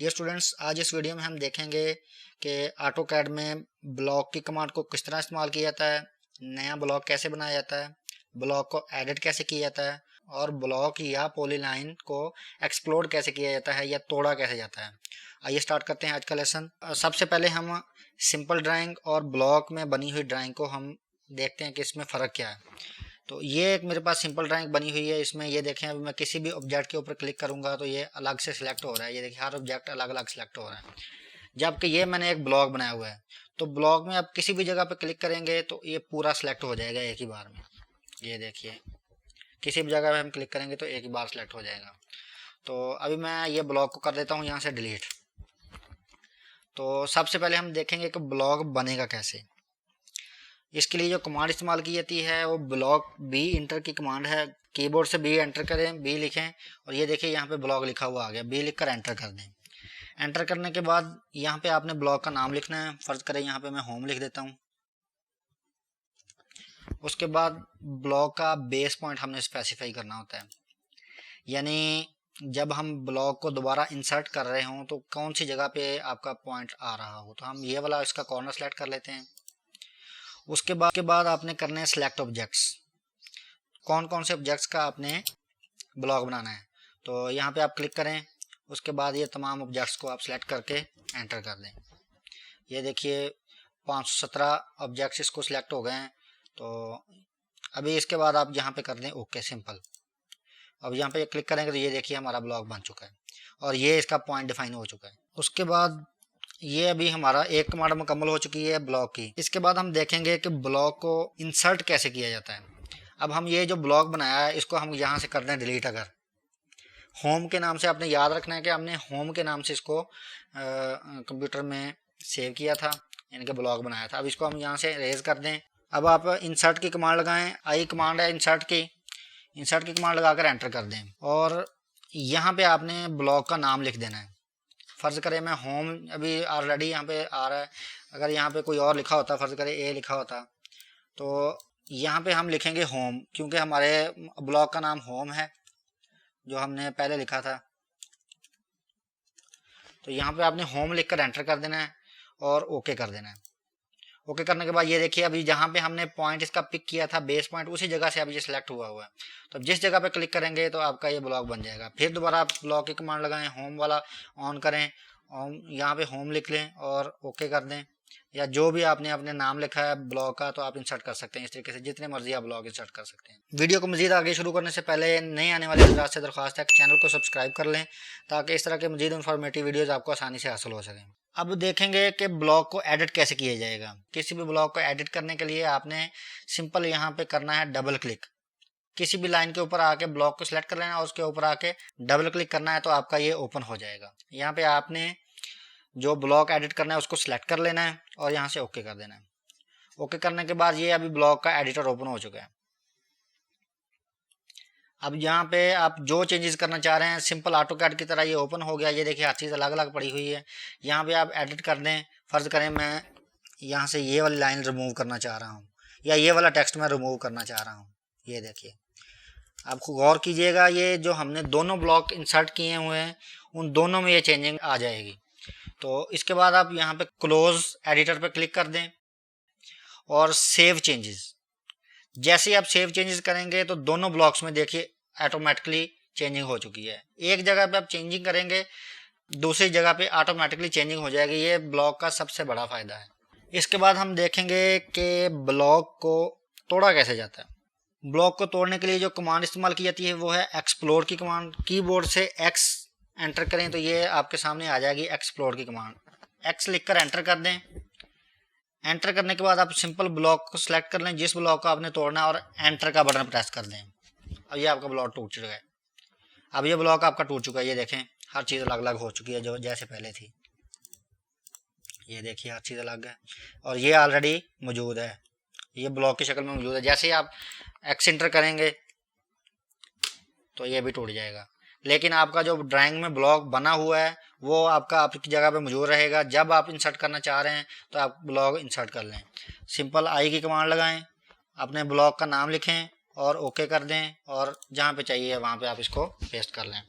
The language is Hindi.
डियर स्टूडेंट्स, आज इस वीडियो में हम देखेंगे कि ऑटोकैड में ब्लॉक की कमांड को किस तरह इस्तेमाल किया जाता है, नया ब्लॉक कैसे बनाया जाता है, ब्लॉक को एडिट कैसे किया जाता है और ब्लॉक या पॉलीलाइन को एक्सप्लोड कैसे किया जाता है या तोड़ा कैसे जाता है। आइए स्टार्ट करते हैं आज का लेसन। सबसे पहले हम सिंपल ड्राइंग और ब्लॉक में बनी हुई ड्राइंग को हम देखते हैं कि इसमें फ़र्क क्या है। तो ये एक मेरे पास सिंपल ड्राइंग बनी हुई है। इसमें ये देखें, अभी मैं किसी भी ऑब्जेक्ट के ऊपर क्लिक करूंगा तो ये अलग से सिलेक्ट हो रहा है। ये देखिए, हर ऑब्जेक्ट अलग अलग सिलेक्ट हो रहा है, जबकि ये मैंने एक ब्लॉक बनाया हुआ है। तो ब्लॉक में आप किसी भी जगह पर क्लिक करेंगे तो ये पूरा सिलेक्ट हो जाएगा एक ही बार में। ये देखिए, किसी भी जगह पर हम क्लिक करेंगे तो एक ही बार सिलेक्ट हो जाएगा। तो अभी मैं ये ब्लॉक को कर देता हूँ यहाँ से डिलीट। तो सबसे पहले हम देखेंगे कि ब्लॉक बनेगा कैसे। इसके लिए जो कमांड इस्तेमाल की जाती है वो ब्लॉक बी इंटर की कमांड है। कीबोर्ड से बी एंटर करें, बी लिखें और ये देखिए यहाँ पे ब्लॉक लिखा हुआ आ गया। बी लिखकर एंटर कर दें। एंटर करने के बाद यहाँ पे आपने ब्लॉक का नाम लिखना है। फर्ज करें यहाँ पे मैं होम लिख देता हूँ। उसके बाद ब्लॉक का बेस पॉइंट हमने स्पेसिफाई करना होता है, यानी जब हम ब्लॉक को दोबारा इंसर्ट कर रहे हों तो कौन सी जगह पे आपका पॉइंट आ रहा हो। तो हम ये वाला इसका कॉर्नर सेलेक्ट कर लेते हैं। उसके बाद आपने करने हैं सिलेक्ट ऑब्जेक्ट्स। कौन कौन से ऑब्जेक्ट्स का आपने ब्लॉक बनाना है। तो यहाँ पे आप क्लिक करें। उसके बाद ये तमाम ऑब्जेक्ट्स को आप सिलेक्ट करके एंटर कर दें। ये देखिए 517 ऑब्जेक्ट्स इसको सिलेक्ट हो गए हैं। तो अभी इसके बाद आप यहाँ पे कर दें ओके, सिंपल। अब यहाँ पे क्लिक करेंगे तो ये देखिए हमारा ब्लॉक बन चुका है और ये इसका पॉइंट डिफाइन हो चुका है। उसके बाद ये अभी हमारा एक कमांड मुकम्मल हो चुकी है ब्लॉक की। इसके बाद हम देखेंगे कि ब्लॉक को इंसर्ट कैसे किया जाता है। अब हम ये जो ब्लॉक बनाया है इसको हम यहाँ से कर दें डिलीट। अगर होम के नाम से आपने याद रखना है कि हमने होम के नाम से इसको कंप्यूटर में सेव किया था, यानी कि ब्लॉक बनाया था। अब इसको हम यहाँ से इरेज कर दें। अब आप इंसर्ट की कमांड लगाएं। आई कमांड है इंसर्ट की कमांड लगाकर एंटर कर दें और यहाँ पे आपने ब्लॉक का नाम लिख देना है। फ़र्ज़ करें मैं होम, अभी ऑलरेडी यहाँ पे आ रहा है। अगर यहाँ पे कोई और लिखा होता, फ़र्ज़ करें ए लिखा होता, तो यहाँ पे हम लिखेंगे होम, क्योंकि हमारे ब्लॉक का नाम होम है जो हमने पहले लिखा था। तो यहाँ पे आपने होम लिखकर एंटर कर देना है और ओके कर देना है। ओके करने के बाद ये देखिए, अभी जहाँ पे हमने पॉइंट इसका पिक किया था, बेस पॉइंट, उसी जगह से अभी ये सिलेक्ट हुआ है। तो जिस जगह पे क्लिक करेंगे तो आपका ये ब्लॉक बन जाएगा। फिर दोबारा आप ब्लॉक की कमांड लगाएं, होम वाला ऑन करें, यहाँ पे होम लिख लें और ओके कर दें। या जो भी आपने अपने नाम लिखा है ब्लॉक का तो आप इंसर्ट कर सकते हैं। इस तरीके से जितने मर्जी आप ब्लॉक इंसर्ट कर सकते हैं। वीडियो को मजीद आगे शुरू करने से पहले नए आने वाले हज़रात से दरख्वास्त है कि चैनल को सब्सक्राइब कर लें ताकि इस तरह के मजीद इन्फॉर्मेटिव वीडियोज़ आपको आसानी से हासिल हो सकें। अब देखेंगे कि ब्लॉक को एडिट कैसे किया जाएगा। किसी भी ब्लॉक को एडिट करने के लिए आपने सिंपल यहाँ पे करना है डबल क्लिक। किसी भी लाइन के ऊपर आके ब्लॉक को सिलेक्ट कर लेना और उसके ऊपर आके डबल क्लिक करना है तो आपका ये ओपन हो जाएगा। यहाँ पे आपने जो ब्लॉक एडिट करना है उसको सिलेक्ट कर लेना है और यहाँ से ओके कर देना है। ओके करने के बाद ये अभी ब्लॉक का एडिटर ओपन हो चुका है। अब यहाँ पे आप जो चेंजेस करना चाह रहे हैं सिंपल ऑटोकैड की तरह ये ओपन हो गया। ये देखिए हर चीज़ अलग अलग पड़ी हुई है। यहाँ पे आप एडिट कर दें। फ़र्ज़ करें मैं यहाँ से ये वाली लाइन रिमूव करना चाह रहा हूँ या ये वाला टेक्स्ट मैं रिमूव करना चाह रहा हूँ। ये देखिए, आप गौर कीजिएगा, ये जो हमने दोनों ब्लॉक इंसर्ट किए हुए हैं उन दोनों में ये चेंजिंग आ जाएगी। तो इसके बाद आप यहाँ पे क्लोज एडिटर पे क्लिक कर दें और सेव चेंजेस। जैसे ही आप सेव चेंजेस करेंगे तो दोनों ब्लॉक्स में देखिए ऑटोमेटिकली चेंजिंग हो चुकी है। एक जगह पे आप चेंजिंग करेंगे, दूसरी जगह पे ऑटोमेटिकली चेंजिंग हो जाएगी। ये ब्लॉक का सबसे बड़ा फ़ायदा है। इसके बाद हम देखेंगे कि ब्लॉक को तोड़ा कैसे जाता है। ब्लॉक को तोड़ने के लिए जो कमांड इस्तेमाल की जाती है वो है एक्सप्लोर की कमांड। कीबोर्ड से एक्स एंटर करें तो ये आपके सामने आ जाएगी एक्सप्लोर की कमांड। एक्स लिखकर एंटर कर दें। एंटर करने के बाद आप सिंपल ब्लॉक को सिलेक्ट कर लें जिस ब्लॉक को आपने तोड़ना है और एंटर का बटन प्रेस कर दें। अब ये आपका ब्लॉक टूट चुका है। अब ये ब्लॉक आपका टूट चुका है। ये देखें हर चीज़ अलग अलग हो चुकी है जो जैसे पहले थी। ये देखिए हर चीज़ अलग है और ये ऑलरेडी मौजूद है, ये ब्लॉक की शक्ल में मौजूद है। जैसे ही आप एक्स एंटर करेंगे तो ये भी टूट जाएगा। लेकिन आपका जो ड्राइंग में ब्लॉक बना हुआ है वो आपका आपकी जगह पे मौजूद रहेगा। जब आप इंसर्ट करना चाह रहे हैं तो आप ब्लॉक इंसर्ट कर लें। सिंपल आई की कमांड लगाएं, अपने ब्लॉक का नाम लिखें और ओके कर दें और जहाँ पे चाहिए वहाँ पे आप इसको पेस्ट कर लें।